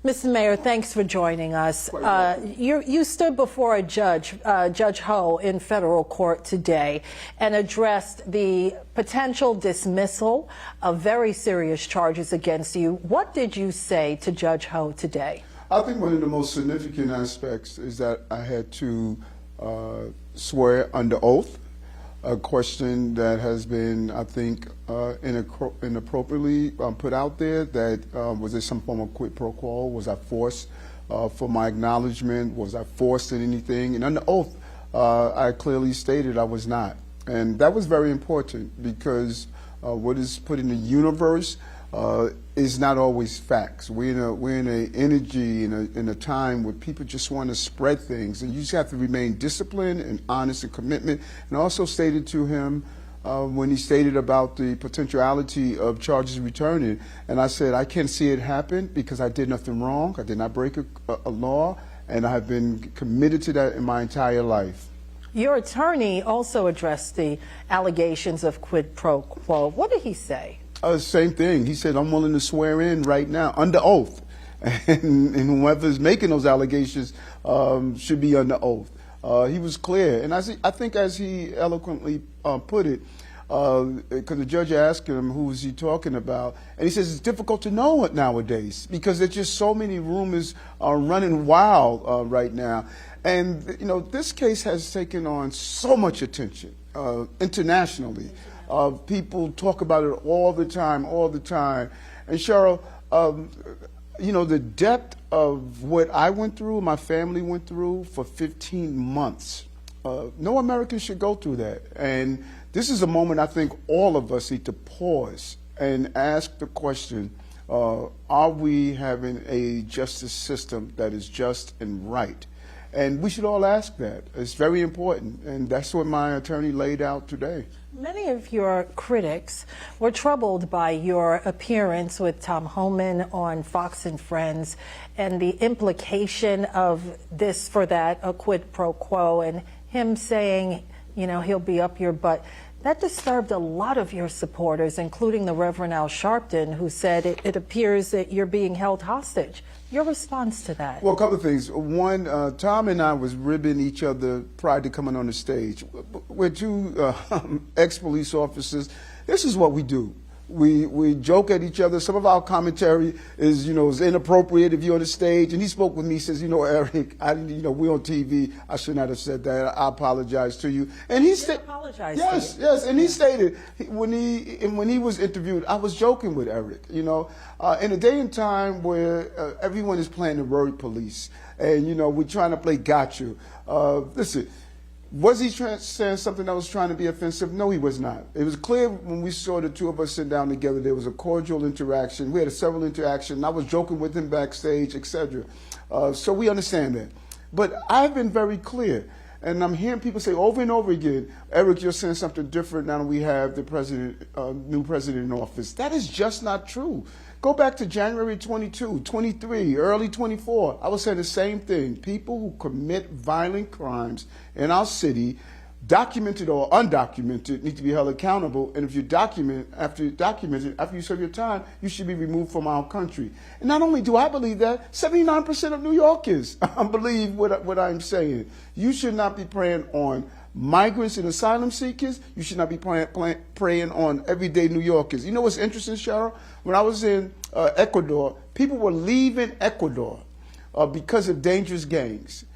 Mr. Mayor, thanks for joining us. You stood before a judge, Judge Ho, in federal court today and addressed the potential dismissal of very serious charges against you. What did you say to Judge Ho today? I think one of the most significant aspects is that I had to swear under oath, a question that has been, I think, inappropriately put out there, that was there some form of quid pro quo? Was I forced for my acknowledgement? Was I forced in anything? And under oath, I clearly stated I was not. And that was very important, because what is put in the universe is not always facts. We're in an energy, in a time where people just want to spread things, and you just have to remain disciplined and honest and commitment. And I also stated to him when he stated about the potentiality of charges returning, and I said I can't see it happen because I did nothing wrong. I did not break a law, and I have been committed to that in my entire life. Your attorney also addressed the allegations of quid pro quo. What did he say? Same thing. He said, I'm willing to swear in right now under oath. And whoever's making those allegations should be under oath. He was clear. And I think, as he eloquently put it, because the judge asked him who was he talking about, and he says it's difficult to know it nowadays because there's just so many rumors running wild right now. And, you know, this case has taken on so much attention internationally. People talk about it all the time. And Cheryl, you know, the depth of what I went through, my family went through for 15 months. No American should go through that. And this is a moment I think all of us need to pause and ask the question, are we having a justice system that is just and right? And we should all ask that. It's very important, and that's what my attorney laid out today. Many of your critics were troubled by your appearance with Tom Homan on Fox and Friends and the implication of this for that, a quid pro quo, and him saying, you know, he'll be up your butt. That disturbed a lot of your supporters, including the Reverend Al Sharpton, who said it appears that you're being held hostage. Your response to that? Well, a couple of things. One, Tom and I was ribbing each other prior to coming on the stage. We're two ex-police officers. This is what we do. We joke at each other. Some of our commentary is, you know, is inappropriate if you're on the stage. And he spoke with me. He says, you know, Eric, we're on TV. I should not have said that. I apologize to you. And he said, apologize. Yes. And he stated when he was interviewed, I was joking with Eric. You know, in a day and time where everyone is playing the word police, and you know, we're trying to play gotcha. Listen. Was he saying something that was trying to be offensive? No, he was not. It was clear when we saw the two of us sit down together, there was a cordial interaction. We had several interactions. I was joking with him backstage, etc. So we understand that. But I've been very clear, and I'm hearing people say over and over again, Eric, you're saying something different now that we have the new president in office. That is just not true. Go back to January 22, 23, early 24. I was saying the same thing. People who commit violent crimes in our city, documented or undocumented, need to be held accountable. And if you after you serve your time, you should be removed from our country. And not only do I believe that, 79% of New Yorkers believe what I'm saying. You should not be preying on migrants and asylum seekers. You should not be preying on everyday New Yorkers. You know what's interesting, Cheryl? When I was in Ecuador, people were leaving Ecuador because of dangerous gangs.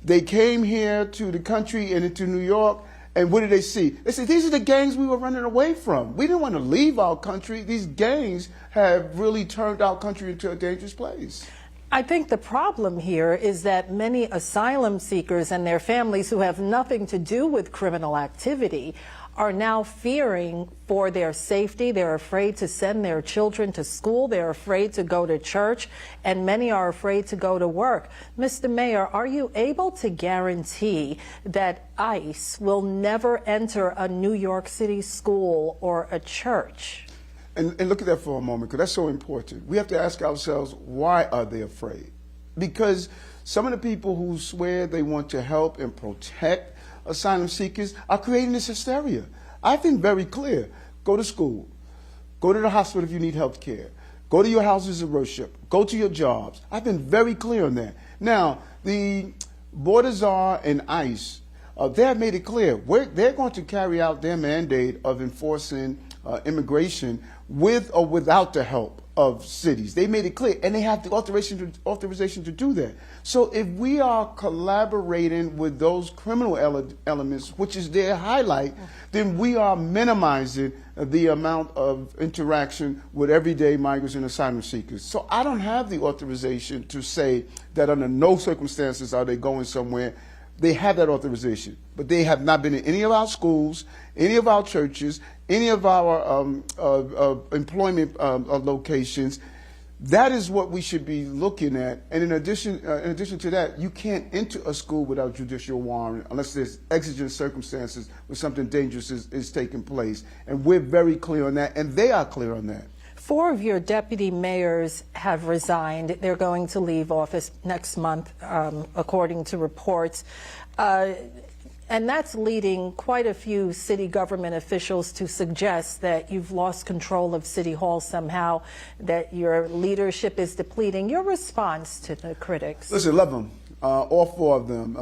They came here to the country and into New York, and what did they see? They said, these are the gangs we were running away from. We didn't want to leave our country. These gangs have really turned our country into a dangerous place. I think the problem here is that many asylum seekers and their families who have nothing to do with criminal activity are now fearing for their safety. They're afraid to send their children to school. They're afraid to go to church, and many are afraid to go to work. Mr. Mayor, are you able to guarantee that ICE will never enter a New York City school or a church? And look at that for a moment, because that's so important. We have to ask ourselves, why are they afraid? Because some of the people who swear they want to help and protect asylum seekers are creating this hysteria. I've been very clear. Go to school. Go to the hospital if you need health care. Go to your houses of worship. Go to your jobs. I've been very clear on that. Now, the border czar and ICE, they have made it clear they're going to carry out their mandate of enforcing immigration with or without the help of cities. They made it clear, and they have the authorization to do that. So if we are collaborating with those criminal elements, which is their highlight, then we are minimizing the amount of interaction with everyday migrants and asylum seekers. So I don't have the authorization to say that under no circumstances are they going somewhere. They have that authorization, but they have not been in any of our schools, any of our churches, any of our employment locations. That is what we should be looking at. And in addition to that, you can't enter a school without judicial warrant unless there's exigent circumstances where something dangerous is taking place. And we're very clear on that, and they are clear on that. 4 of your deputy mayors have resigned. They're going to leave office next month, according to reports. And that's leading quite a few city government officials to suggest that you've lost control of City Hall somehow, that your leadership is depleting. Your response to the critics? Listen, love them, all 4 of them.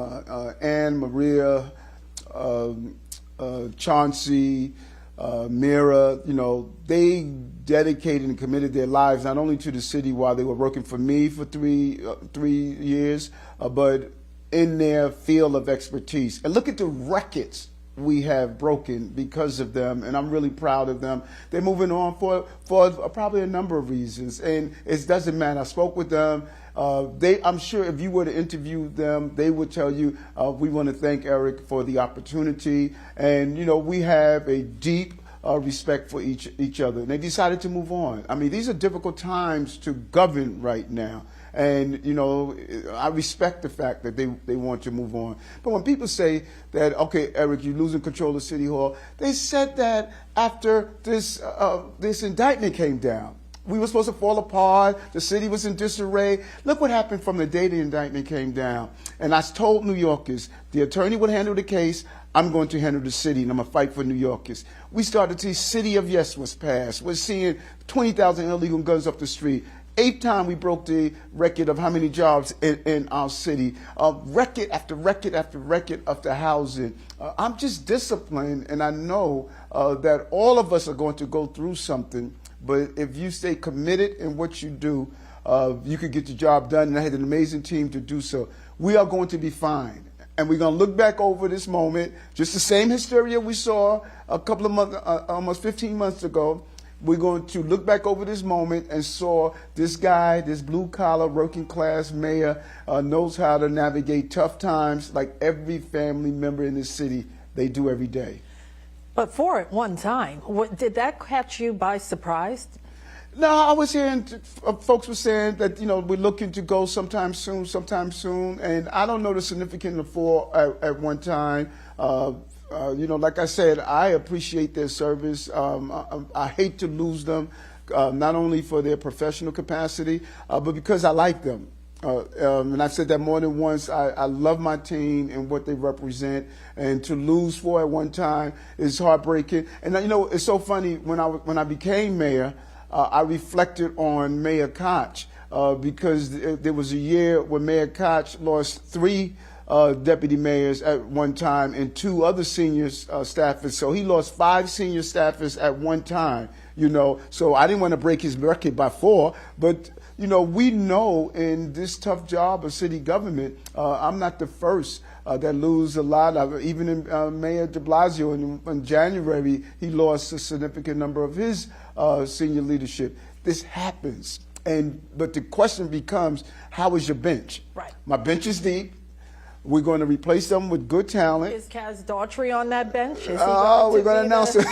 Anne, Maria, Chauncey, Mira, they dedicated and committed their lives not only to the city while they were working for me for 3 years, but in their field of expertise. And look at the records we have broken because of them, and I'm really proud of them. They're moving on for probably a number of reasons, and it doesn't matter. I spoke with them. I'm sure if you were to interview them, they would tell you, we want to thank Eric for the opportunity, and we have a deep respect for each other. And they decided to move on. I mean, these are difficult times to govern right now. And, I respect the fact that they want to move on. But when people say that, okay, Eric, you're losing control of City Hall, they said that after this indictment came down. We were supposed to fall apart. The city was in disarray. Look what happened from the day the indictment came down. And I told New Yorkers, the attorney would handle the case. I'm going to handle the city, and I'm going to fight for New Yorkers. We started to see City of Yes was passed. We're seeing 20,000 illegal guns up the street. 8th time we broke the record of how many jobs in our city. Record after record after record of the housing. I'm just disciplined, and I know that all of us are going to go through something. But if you stay committed in what you do, you could get the job done. And I had an amazing team to do so. We are going to be fine. And we're going to look back over this moment, just the same hysteria we saw a couple of months, almost 15 months ago. We're going to look back over this moment and saw this guy, this blue-collar, working-class mayor, knows how to navigate tough times like every family member in this city, they do every day. But 4 at one time, did that catch you by surprise? No, I was hearing folks were saying that, we're looking to go sometime soon, and I don't know the significance of 4 at one time. Like I said, I appreciate their service. I hate to lose them, not only for their professional capacity, but because I like them. And I've said that more than once. I love my team and what they represent, and to lose 4 at one time is heartbreaking. And it's so funny, when I became mayor, I reflected on Mayor Koch, because there was a year when Mayor Koch lost 3 deputy mayors at one time and 2 other senior staffers. So he lost 5 senior staffers at one time, So I didn't want to break his record by 4, but we know in this tough job of city government, I'm not the first that lose a lot. Even in Mayor de Blasio in January, he lost a significant number of his senior leadership. This happens. But the question becomes, how is your bench? Right. My bench is deep. We're going to replace them with good talent. Is Kaz Daughtry on that bench? We're going to announce it.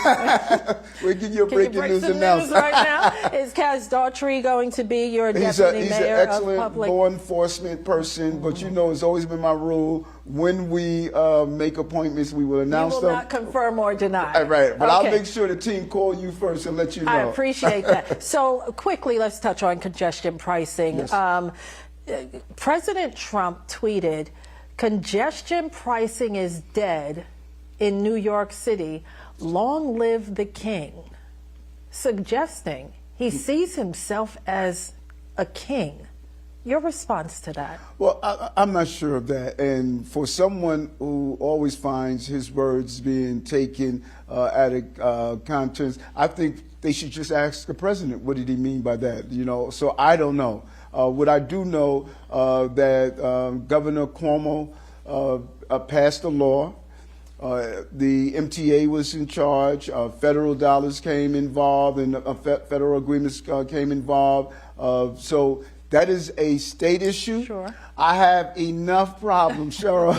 We'll give you a breaking news announcement right now. Is Kaz Daughtry going to be your deputy mayor He's of an excellent public? law enforcement person, but it's always been my rule. When we make appointments, we will announce them. You will not confirm or deny. Right, but okay. I'll make sure the team call you first and let you know. I appreciate that. So quickly, let's touch on congestion pricing. Yes. President Trump tweeted, "Congestion pricing is dead in New York City. Long live the king," suggesting He sees himself as a king. Your response to that? Well, I'm not sure of that. And for someone who always finds his words being taken out of context, I think they should just ask the president, what did he mean by that? You know, so I don't know. What I do know that Governor Cuomo passed a law. The MTA was in charge. Federal dollars came involved, and federal agreements came involved. So that is a state issue. Sure. I have enough problems, Cheryl,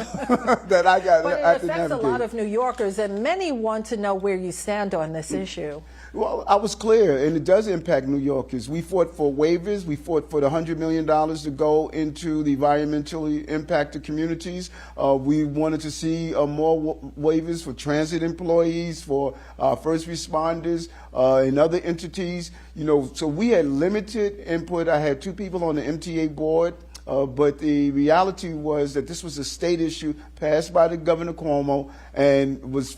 that I got. But it affects a lot of New Yorkers, and many want to know where you stand on this issue. Well, I was clear, and it does impact New Yorkers. We fought for waivers. We fought for the $100 million to go into the environmentally impacted communities. We wanted to see more waivers for transit employees, for first responders, and other entities. You know, so we had limited input. I had 2 people on the MTA board. But the reality was that this was a state issue passed by the Governor Cuomo and was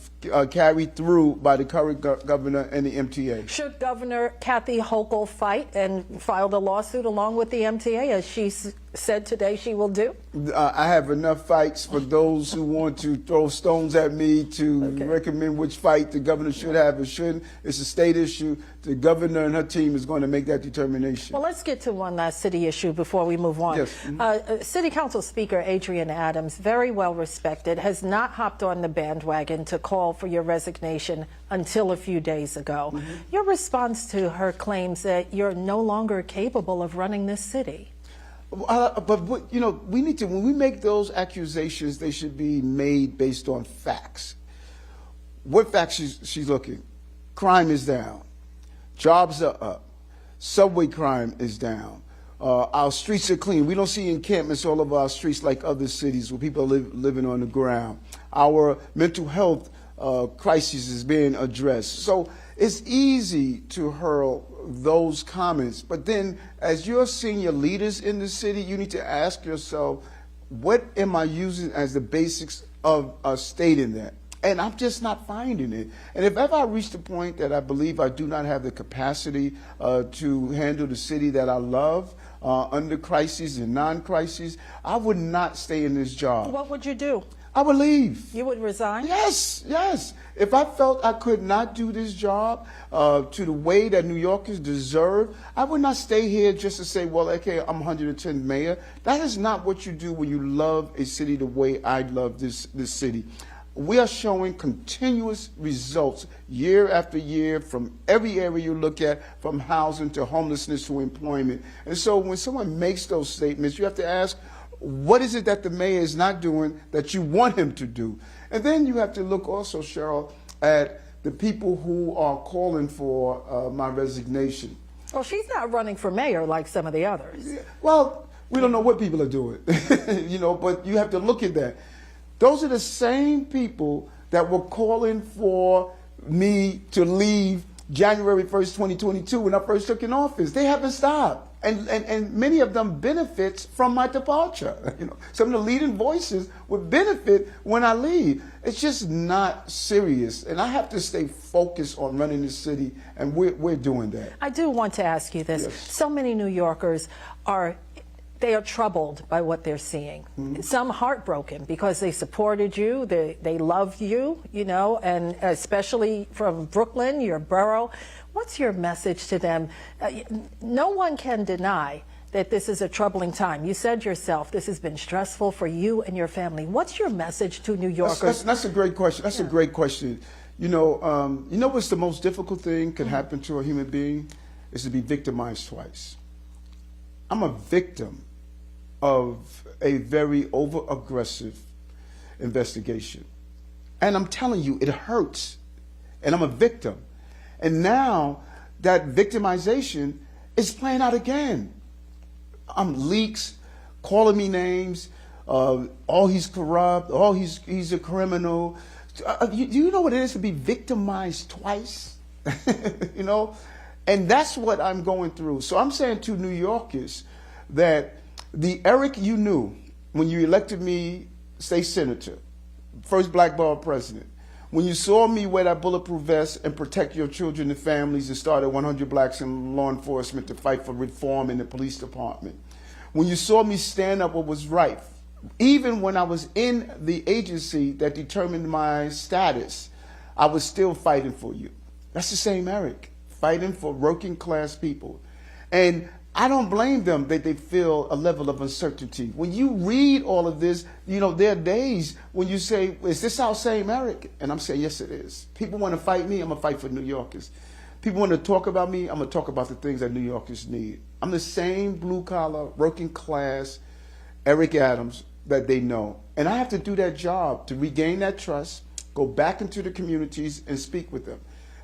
carried through by the current governor and the MTA. Should Governor Kathy Hochul fight and file the lawsuit along with the MTA, as she said today she will do? I have enough fights for those who want to throw stones at me to recommend which fight the governor should have or shouldn't. It's a state issue. The governor and her team is going to make that determination. Well, let's get to one last city issue before we move on. Yes. City Council Speaker Adrienne Adams, very well respected, has not hopped on the bandwagon to call for your resignation until a few days ago. Your response to her claims that you're no longer capable of running this city? But you know, we need to, when we make those accusations, they should be made based on facts. What facts she's looking? Crime is down. Jobs are up. Subway crime is down. Our streets are clean. We don't see encampments all over our streets like other cities where people are living on the ground. Our mental health crisis is being addressed. So it's easy to hurl those comments. But then as you're senior leaders in the city, you need to ask yourself, what am I using as the basics of stating that? And I'm just not finding it. And if ever I reach the point that I believe I do not have the capacity to handle the city that I love under crises and non-crises, I would not stay in this job. What would you do? I would leave. You would resign? Yes, yes. If I felt I could not do this job to the way that New Yorkers deserve, I would not stay here just to say, well, okay, I'm 110th mayor. That is not what you do when you love a city the way I love this city. We are showing continuous results year after year from every area you look at, from housing to homelessness to employment. And so when someone makes those statements, you have to ask, what is it that the mayor is not doing that you want him to do? And then you have to look also, Cheryl, at the people who are calling for my resignation. Well, she's not running for mayor like some of the others. Well, we don't know what people are doing, you know, but you have to look at that. Those are the same people that were calling for me to leave January 1st, 2022 when I first took in office. They haven't stopped. And many of them benefit from my departure. You know, some of the leading voices would benefit when I leave. It's just not serious. And I have to stay focused on running the city, and we're doing that. I do want to ask you this. Yes. So many New Yorkers are troubled by what they're seeing. Some heartbroken because they supported you, they loved you, you know, and especially from Brooklyn, your borough. What's your message to them? No one can deny that this is a troubling time. You said yourself, this has been stressful for you and your family. What's your message to New Yorkers? That's a great question. That's a great question. You know what's the most difficult thing could happen to a human being is to be victimized twice. I'm a victim of a very over-aggressive investigation. And I'm telling you, it hurts. And I'm a victim. And now that victimization is playing out again. Leaks, calling me names, he's corrupt, he's a criminal. You know what it is to be victimized twice? You know? And that's what I'm going through. So I'm saying to New Yorkers that the Eric you knew when you elected me state senator, first black borough president, When you saw me wear that bulletproof vest and protect your children and families and started 100 Blacks in law enforcement to fight for reform in the police department. When you saw me stand up what was right, even when I was in the agency that determined my status, I was still fighting for you. That's the same Eric, fighting for working class people. And I don't blame them that they feel a level of uncertainty. When you read all of this, you know, there are days when you say, is this our same Eric? And I'm saying, yes, it is. People want to fight me, I'm going to fight for New Yorkers. People want to talk about me, I'm going to talk about the things that New Yorkers need. I'm the same blue-collar, working class Eric Adams that they know. And I have to do that job to regain that trust, go back into the communities and speak with them.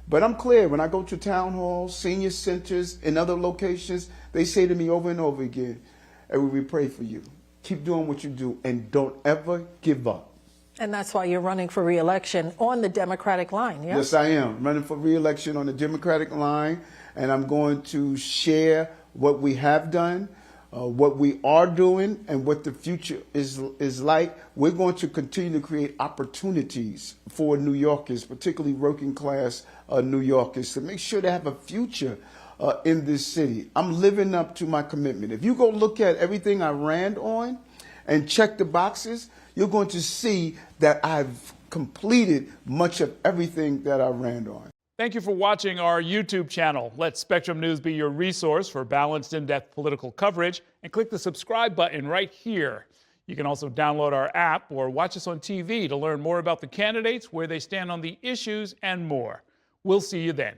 But I'm clear, when I go to town halls, senior centers, and other locations, they say to me over and over again, and we pray for you. Keep doing what you do and don't ever give up. And that's why you're running for re-election on the Democratic line, yes? Yes, I am running for re-election on the Democratic line, and I'm going to share what we have done, what we are doing, and what the future is like. We're going to continue to create opportunities for New Yorkers, particularly working class New Yorkers, to make sure they have a future in this city. I'm living up to my commitment. If you go look at everything I ran on and check the boxes, you're going to see that I've completed much of everything that I ran on. Thank you for watching our YouTube channel. Let Spectrum News be your resource for balanced, in-depth political coverage, and click the subscribe button right here. You can also download our app or watch us on TV to learn more about the candidates, where they stand on the issues, and more. We'll see you then.